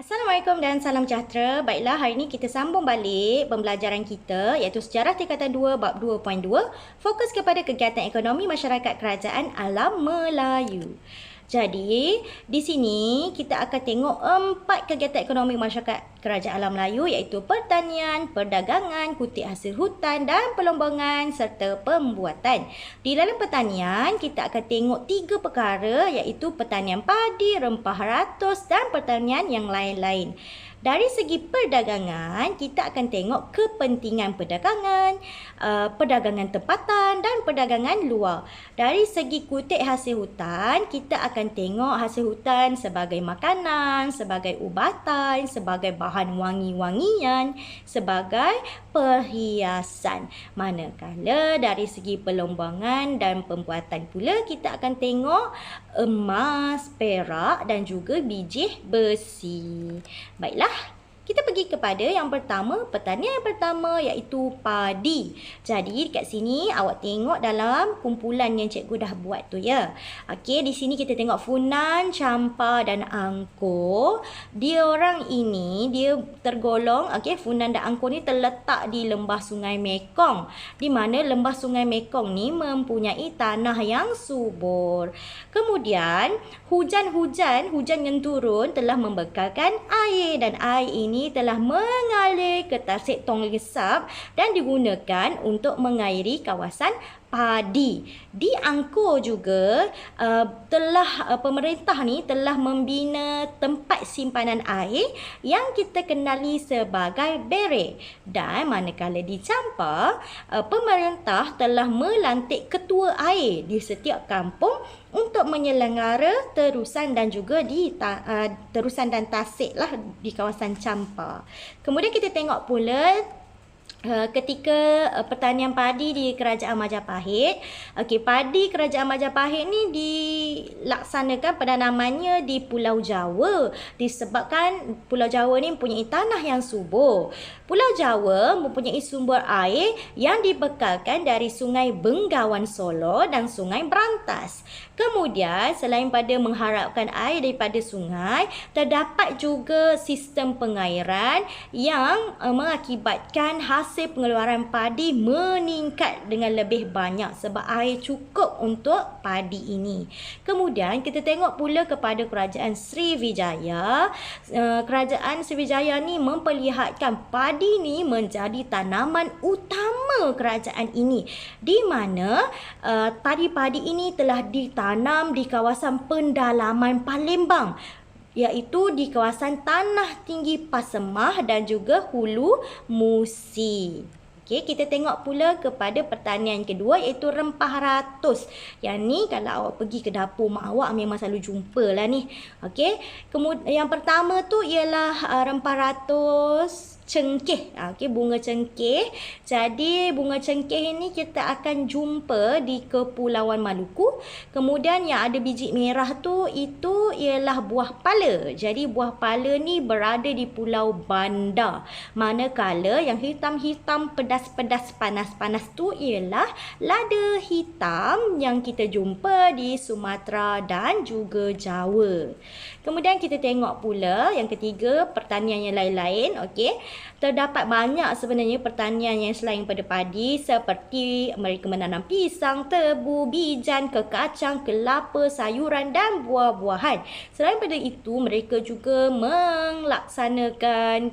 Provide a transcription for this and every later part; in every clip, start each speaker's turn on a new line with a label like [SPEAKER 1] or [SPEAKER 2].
[SPEAKER 1] Assalamualaikum dan salam sejahtera. Baiklah, hari ini kita sambung balik pembelajaran kita iaitu Sejarah Tingkatan 2 bab 2.2, fokus kepada kegiatan ekonomi masyarakat kerajaan alam Melayu. Jadi, di sini kita akan tengok 4 kegiatan ekonomi masyarakat kerajaan alam Melayu iaitu pertanian, perdagangan, kutip hasil hutan dan pelombongan serta pembuatan. Di dalam pertanian, kita akan tengok 3 perkara iaitu pertanian padi, rempah ratus dan pertanian yang lain-lain. Dari segi perdagangan, kita akan tengok kepentingan perdagangan, perdagangan tempatan dan perdagangan luar. Dari segi kutip hasil hutan, kita akan tengok hasil hutan sebagai makanan, sebagai ubatan, sebagai bahan wangi-wangian, sebagai perhiasan. Manakala dari segi perlombangan dan pembuatan pula, kita akan tengok emas, perak dan juga biji besi. Baiklah, kita pergi kepada yang pertama, pertanian yang pertama iaitu padi. Jadi dekat sini awak tengok dalam kumpulan yang cikgu dah buat tu ya. Okey, di sini kita tengok Funan, Champa dan Angkor. Dia tergolong, okey, Funan dan Angkor ni terletak di lembah Sungai Mekong. Di mana lembah Sungai Mekong ni mempunyai tanah yang subur. Kemudian hujan yang turun telah membekalkan air dan air ini telah mengalir ke Tasik Tong Lesap dan digunakan untuk mengairi kawasan padi. Di Angkor juga pemerintah ni telah membina tempat simpanan air yang kita kenali sebagai bere. Dan manakala di Champa, pemerintah telah melantik ketua air di setiap kampung untuk menyelenggara terusan dan juga di terusan dan tasik lah di kawasan Champa. Kemudian kita tengok pula ketika pertanian padi di Kerajaan Majapahit. Okey, padi Kerajaan Majapahit ni dilaksanakan penanamannya di Pulau Jawa disebabkan Pulau Jawa ni mempunyai tanah yang subur. Pulau Jawa mempunyai sumber air yang dibekalkan dari Sungai Bengawan Solo dan Sungai Berantas. Kemudian, selain pada mengharapkan air daripada sungai, terdapat juga sistem pengairan yang mengakibatkan hasil pengeluaran padi meningkat dengan lebih banyak sebab air cukup untuk padi ini. Kemudian, kita tengok pula kepada Kerajaan Sriwijaya. Kerajaan Sriwijaya ni memperlihatkan padi ni menjadi tanaman utama kerajaan ini, di mana padi-padi ini telah ditanam di kawasan pendalaman Palembang, iaitu di kawasan Tanah Tinggi Pasemah dan juga Hulu Musi. Okey, kita tengok pula kepada pertanian kedua iaitu rempah ratus. Yang ni kalau awak pergi ke dapur mak awak memang selalu jumpa lah ni. Okey, kemudian yang pertama tu ialah rempah ratus cengkeh. Okey, bunga cengkeh. Jadi bunga cengkeh ini kita akan jumpa di Kepulauan Maluku. Kemudian yang ada biji merah tu itu ialah buah pala. Jadi buah pala ni berada di Pulau Banda. Manakala yang hitam-hitam pedas-pedas panas-panas tu ialah lada hitam yang kita jumpa di Sumatera dan juga Jawa. Kemudian kita tengok pula yang ketiga, pertanian yang lain-lain. Okey, terdapat banyak sebenarnya pertanian yang selain pada padi seperti mereka menanam pisang, tebu, bijan, kekacang, kelapa, sayuran dan buah-buahan. Selain pada itu, mereka juga melaksanakan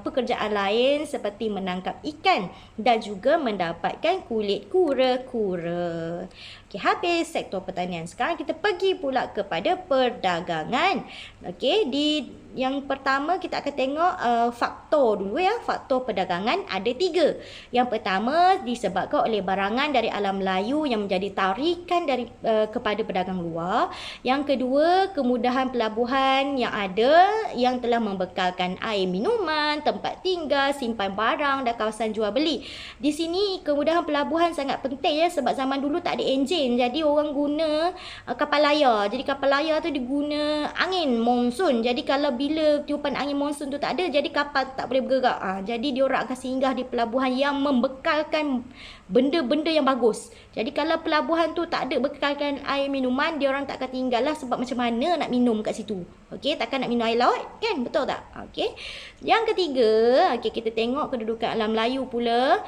[SPEAKER 1] pekerjaan lain seperti menangkap ikan dan juga mendapatkan kulit kura-kura. Okey, habis sektor pertanian. Sekarang kita pergi pula kepada perdagangan. Okey, di yang pertama kita akan tengok faktor dulu ya. Faktor perdagangan ada 3. Yang pertama disebabkan oleh barangan dari alam Melayu yang menjadi tarikan dari kepada pedagang luar. Yang kedua, kemudahan pelabuhan yang ada yang telah membekalkan air minuman, tempat tinggal, simpan barang dan kawasan jual beli. Di sini kemudahan pelabuhan sangat penting ya, sebab zaman dulu tak ada enjin. Jadi orang guna kapal layar. Jadi kapal layar tu diguna angin monsun. Jadi kalau bila tiupan angin monsun tu tak ada, jadi kapal tak boleh bergerak. Jadi diorang akan singgah di pelabuhan yang membekalkan benda-benda yang bagus. Jadi kalau pelabuhan tu tak ada bekalkan air minuman, diorang tak akan tinggal lah, sebab macam mana nak minum kat situ. Okey, takkan nak minum air laut kan? Betul tak? Okey. Yang ketiga, okey, kita tengok kedudukan alam Melayu pula,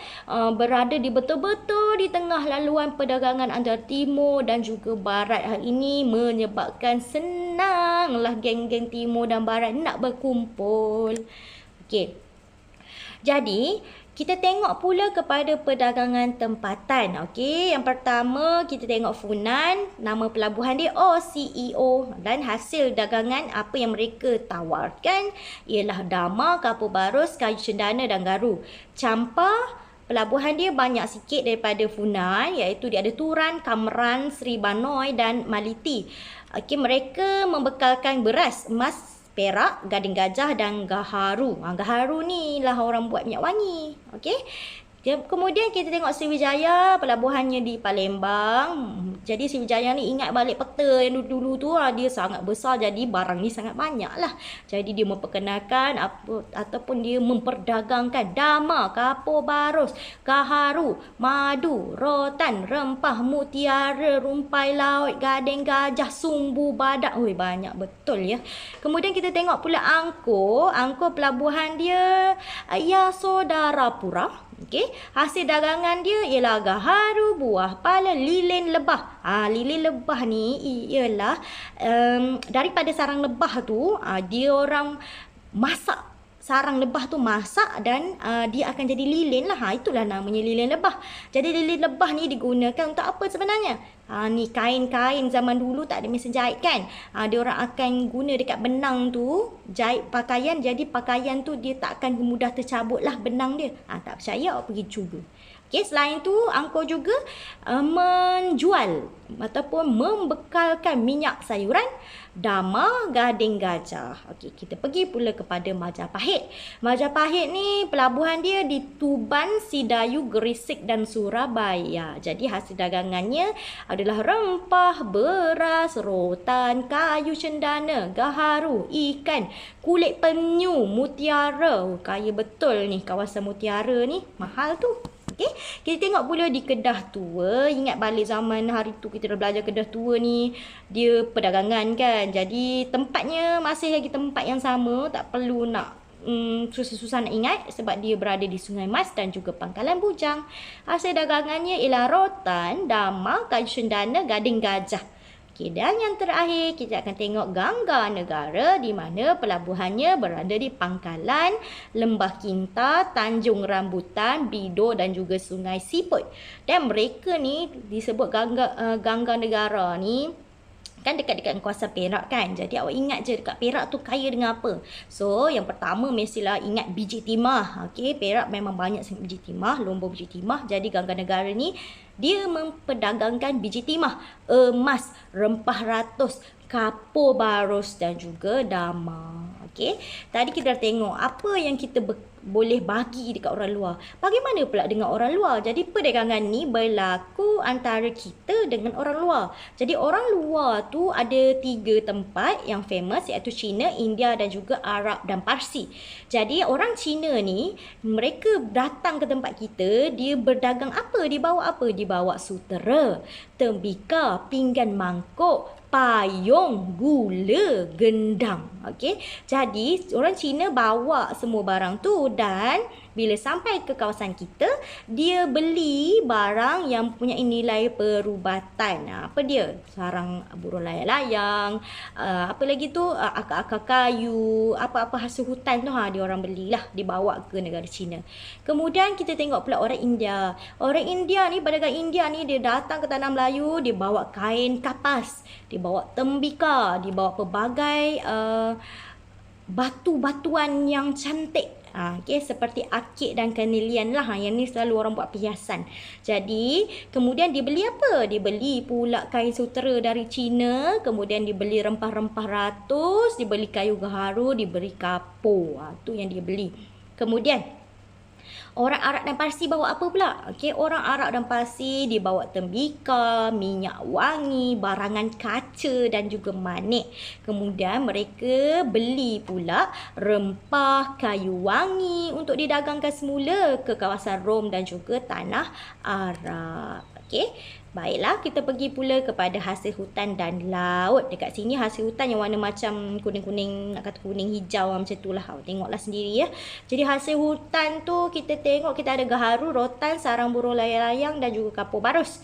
[SPEAKER 1] berada di betul-betul di tengah laluan perdagangan antara timur dan juga barat. Hal ini menyebabkan senanglah geng-geng timur dan barat nak berkumpul. Okey. Jadi, kita tengok pula kepada perdagangan tempatan. Okey, yang pertama kita tengok Funan, nama pelabuhan dia OCEO, dan hasil dagangan apa yang mereka tawarkan ialah Dama, Kapur Barus, kayu cendana dan garu. Champa, pelabuhan dia banyak sikit daripada Funan, iaitu dia ada Turan, Kamran, Sri Banoi dan Maliti. Okey, mereka membekalkan beras, emas, perak, gading gajah dan gaharu. Gaharu ni lah orang buat minyak wangi. Okey. Kemudian kita tengok Sriwijaya, pelabuhannya di Palembang. Jadi Sriwijaya ni ingat balik peta yang dulu-dulu tu, dia sangat besar, jadi barang ni sangat banyak lah. Jadi dia memperkenalkan ataupun dia memperdagangkan Dama, Kapur Barus, gaharu, madu, rotan, rempah, mutiara, rumpai laut, gading gajah, sumbu badak. Oi, banyak betul ya. Kemudian kita tengok pula Angkor. Angkor pelabuhan dia Yasodarapura. Okey, hasil dagangan dia ialah gaharu, buah pala, lilin lebah. Lilin lebah ni ialah daripada sarang lebah tu, dia orang masak sarang lebah tu, masak dan dia akan jadi lilin lah. Itulah namanya lilin lebah. Jadi lilin lebah ni digunakan untuk apa sebenarnya? Ni kain-kain zaman dulu tak ada mesin jahit kan. Dia orang akan guna dekat benang tu jahit pakaian. Jadi pakaian tu dia tak akan mudah tercabut lah benang dia. Tak percaya, awak pergi cuba. Okay, selain tu Angkor juga menjual ataupun membekalkan minyak sayuran, Dama, gading gajah. Okey, kita pergi pula kepada Majapahit. Majapahit ni pelabuhan dia di Tuban, Sidayu, Gresik dan Surabaya. Jadi hasil dagangannya adalah rempah, beras, rotan, kayu cendana, gaharu, ikan, kulit penyu, mutiara. Kaya betul ni kawasan mutiara ni, mahal tu. Okey, kita tengok pula di Kedah Tua. Ingat balik zaman hari tu kita dah belajar Kedah Tua ni, dia perdagangan kan. Jadi tempatnya masih lagi tempat yang sama, tak perlu nak susah-susah nak ingat sebab dia berada di Sungai Mas dan juga Pangkalan Bujang. Hasil dagangannya ialah rotan, Dama, kayu cendana, gading gajah. Okey, dan yang terakhir kita akan tengok Gangga Negara, di mana pelabuhannya berada di Pangkalan, Lembah Kinta, Tanjung Rambutan, Bido dan juga Sungai Siput. Dan mereka ni disebut Gangga Negara ni kan dekat-dekat kawasan Perak kan. Jadi awak ingat je dekat Perak tu kaya dengan apa. So yang pertama mestilah ingat biji timah. Okey, Perak memang banyak sangat biji timah, lombor biji timah. Jadi Gangga Negara ni dia memperdagangkan biji timah, emas, rempah ratus, kapur barus dan juga Dama. Okey, tadi kita dah tengok apa yang kita boleh bagi dekat orang luar. Bagaimana pula dengan orang luar? Jadi perdagangan ni berlaku antara kita dengan orang luar. Jadi orang luar tu ada 3 tempat yang famous, iaitu China, India dan juga Arab dan Parsi. Jadi orang China ni, mereka datang ke tempat kita, dia berdagang apa? Dia bawa apa? Dia bawa sutera, tembikar, pinggan mangkuk, payung, gula, gendang. Okey. Jadi orang Cina bawa semua barang tu dan bila sampai ke kawasan kita, dia beli barang yang punya nilai perubatan. Apa dia? Sarang burung layang-layang, apa lagi tu? Akar-akar kayu, apa-apa hasil hutan tu dia orang belilah, dibawa ke negara Cina. Kemudian kita tengok pula orang India. Orang India ni, pedagang India ni, dia datang ke tanah Melayu, dia bawa kain kapas, dia bawa tembikar, dia bawa pelbagai batu-batuan yang cantik. Okay, seperti akik dan kanelian lah. Yang ni selalu orang buat perhiasan. Jadi kemudian dia beli apa? Dia beli pula kain sutera dari China. Kemudian dia beli rempah-rempah ratus, dia beli kayu gaharu, dia beli kapur. Tu yang dia beli. Kemudian orang Arab dan Parsi bawa apa pula? Okey, orang Arab dan Parsi dia bawa tembikar, minyak wangi, barangan kaca dan juga manik. Kemudian mereka beli pula rempah, kayu wangi untuk didagangkan semula ke kawasan Rom dan juga tanah Arab. Okey. Baiklah, kita pergi pula kepada hasil hutan dan laut. Dekat sini hasil hutan yang warna macam kuning-kuning, nak kata kuning hijau macam tu lah. Tengoklah sendiri ya. Jadi hasil hutan tu kita tengok kita ada gaharu, rotan, sarang burung layang-layang dan juga kapur barus.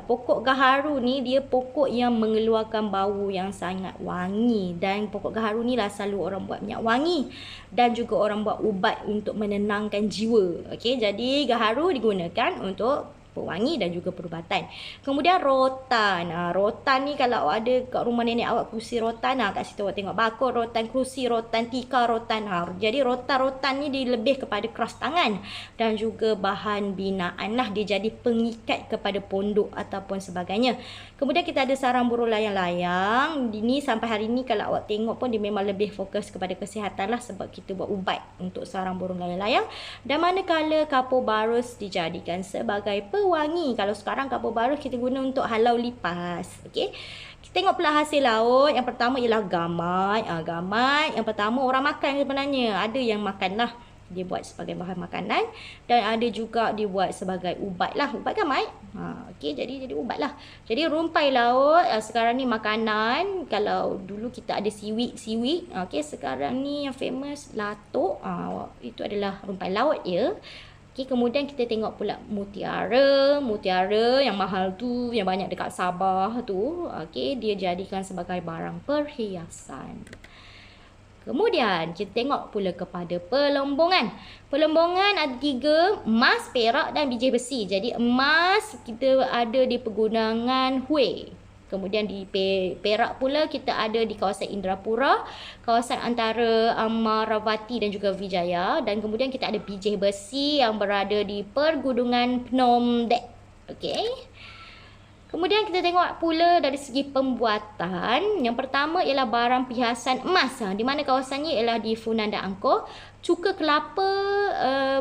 [SPEAKER 1] Pokok gaharu ni dia pokok yang mengeluarkan bau yang sangat wangi, dan pokok gaharu ni lah selalu orang buat minyak wangi dan juga orang buat ubat untuk menenangkan jiwa. Okey, jadi gaharu digunakan untuk pewangi dan juga perubatan. Kemudian rotan. Rotan ni kalau ada kat rumah nenek awak kerusi rotan, kat situ awak tengok bakul rotan, kerusi rotan, tikar rotan. Jadi rotan-rotan ni dia lebih kepada keras tangan dan juga bahan binaan lah. Dia jadi pengikat kepada pondok ataupun sebagainya. Kemudian kita ada sarang burung layang-layang. Ini sampai hari ni kalau awak tengok pun dia memang lebih fokus kepada kesihatan lah, sebab kita buat ubat untuk sarang burung layang-layang. Dan manakala kapur barus dijadikan sebagai wangi. Kalau sekarang kapur barus kita guna untuk halau lipas. Okey. Kita tengok pula hasil laut. Yang pertama ialah gamai. Gamai yang pertama orang makan sebenarnya. Ada yang makan lah. Dia buat sebagai bahan makanan. Dan ada juga dia buat sebagai ubat lah. Ubat gamai. Okey, jadi ubat lah. Jadi rumpai laut. Sekarang ni makanan. Kalau dulu kita ada siwik. Okey, sekarang ni yang famous latok. Itu adalah rumpai laut ya. Okay, kemudian kita tengok pula mutiara yang mahal tu, yang banyak dekat Sabah tu. Okay, dia jadikan sebagai barang perhiasan. Kemudian kita tengok pula kepada pelombongan. Pelombongan ada 3, emas, perak dan biji besi. Jadi emas kita ada di Pegunungan Hue. Kemudian di Perak pula kita ada di kawasan Indrapura, kawasan antara Amaravati dan juga Vijaya. Dan kemudian kita ada biji besi yang berada di Pergunungan Phnom Deck. Okey. Kemudian kita tengok pula dari segi pembuatan. Yang pertama ialah barang perhiasan emas, di mana kawasannya ialah di Funan dan Angkor. Cuka kelapa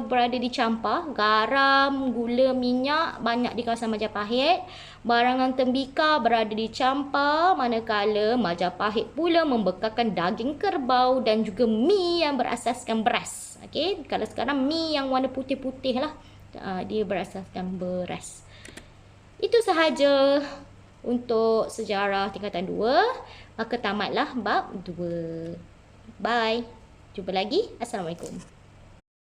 [SPEAKER 1] berada di Champah. Garam, gula, minyak banyak di kawasan Majapahit. Barangan tembikar berada di Champah, manakala Majapahit pula membekalkan daging kerbau dan juga mi yang berasaskan beras. Okey, kalau sekarang mi yang warna putih-putih lah, dia berasaskan beras. Itu sahaja untuk sejarah tingkatan 2. Maka tamatlah bab 2. Bye. Jumpa lagi. Assalamualaikum.